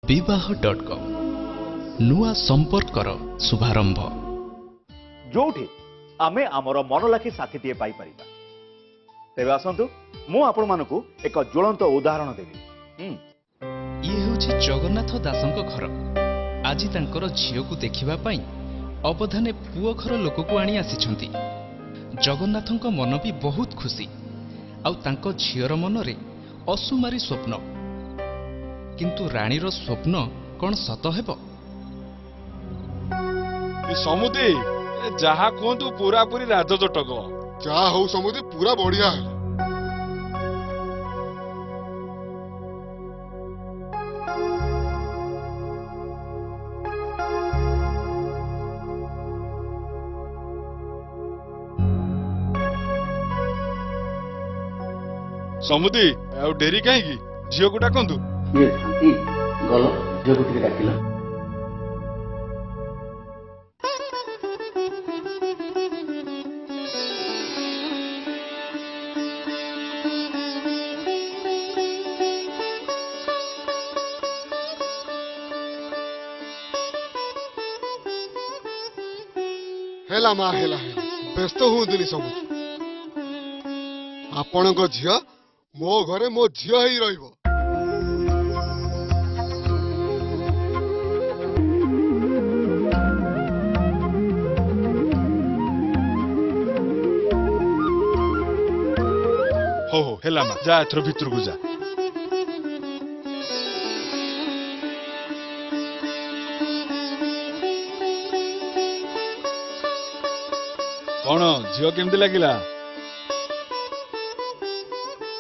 विवाह.com नुआ संपर्कर शुभारंभ जोठी आमे आमर मन लाखी साथीटे पाई परिबा तेबे आसंतु मु आपण मानकु एक ज्वलंत उदाहरण देबी। ये होछि जगन्नाथ दासंक घर। आज तांकर झियो को देखिबा पई अवधाने पुओ घर लोक को आनी आसीछंती। जगन्नाथंक मन भी बहुत खुशी आउ तांको झियर मनरे असुमारी स्वप्न। किंतु रानीर स्वप्न कौन सत हेबो? समुदी जहा कहतु पूरा पूरी राजजटक जा हो समुदी पूरा बढ़िया है। समुदी आ डेरी कहीं झील को डाकतु ये शांति गलो झील को टिके डाकिला। हेला मा हेला व्यस्त हुँदिनी समुदी आपणक झियो मो घरे मो झियो ही रहिबो। हो हेला मा जा एथर भितर को जा। कौन झील केमती लगिला?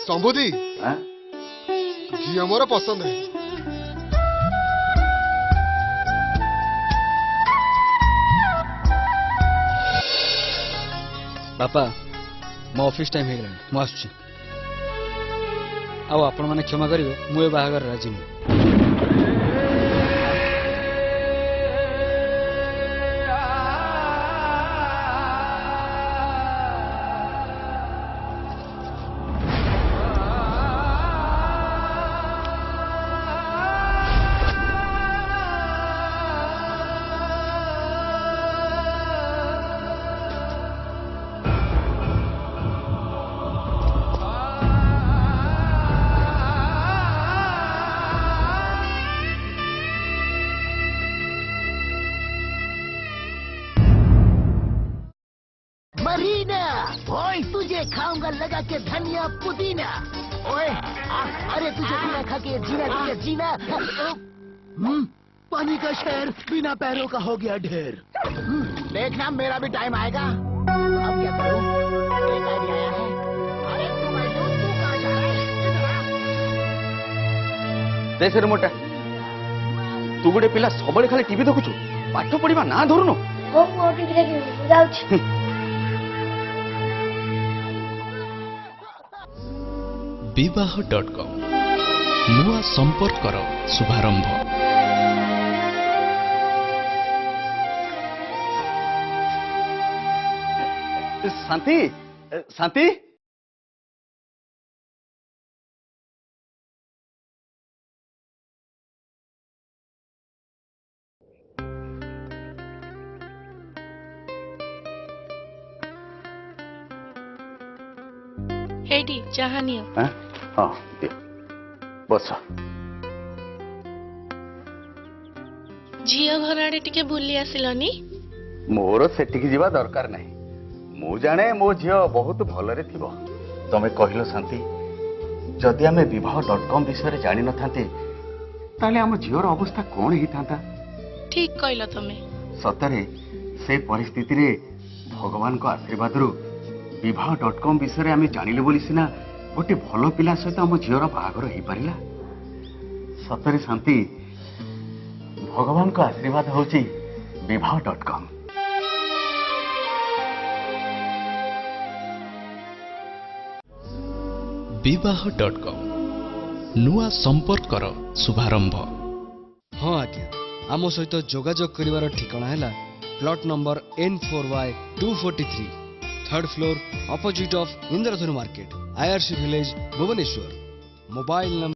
समुदी झियो मोर पसंद है। बापा मो ऑफिस टाइम हो गला आसुची आपण मैंने क्षमा करेंगे मुझे बाहागर राजी नहीं। मरीना ओए तुझे खाऊंगा लगा के धनिया पुदीना। ओए अरे तुझे बिना खा के जीना तुझे जीना। पानी का शहर बिना पैरों का हो गया ढेर। देखना मेरा भी टाइम आएगा। अब क्या करूं? एक आइडिया आया है। अरे तू कहाँ जा रहा है? इधर आ। देश रे मोटा तू गोटे पिला सब खाली टीवी देखुଛୁ पाठ पढ़ा ना धरुनु। विवाह.com नुआ संपर्कर शुभारंभ शांति शांति हेडी चाहा नियो। हाँ दियो बस। झियो घर आड़े टिके बुली आसिलनी। मोर सेटिकी जीवा दरकार नहीं। मु जाने मो झियो बहुत भलरे थिबो। तमे कहिलो शांति जदि आमे विवाह.com विषय जानि न थांते ताले हम झियोर अवस्था कोन ही थांता। ठीक कहलो तमे। सतरे से परिस्थिति रे भगवान को आशीर्वाद रु विवाह.com विषय आमे जानिले बोली सिना गोटे भल पिला सहित आम झीर बाहागर हो पारिला। सतरे शांति भगवान को आशीर्वाद होची विवाह.com। विवाह.com नुआ संपर्कर शुभारंभ। हाँ आज्ञा आम सहित जोगाजोग करिवार ठिकाना है plot number N4Y243 third floor opposite of Indradhanu market IRC village Bhubaneswar. Mobile number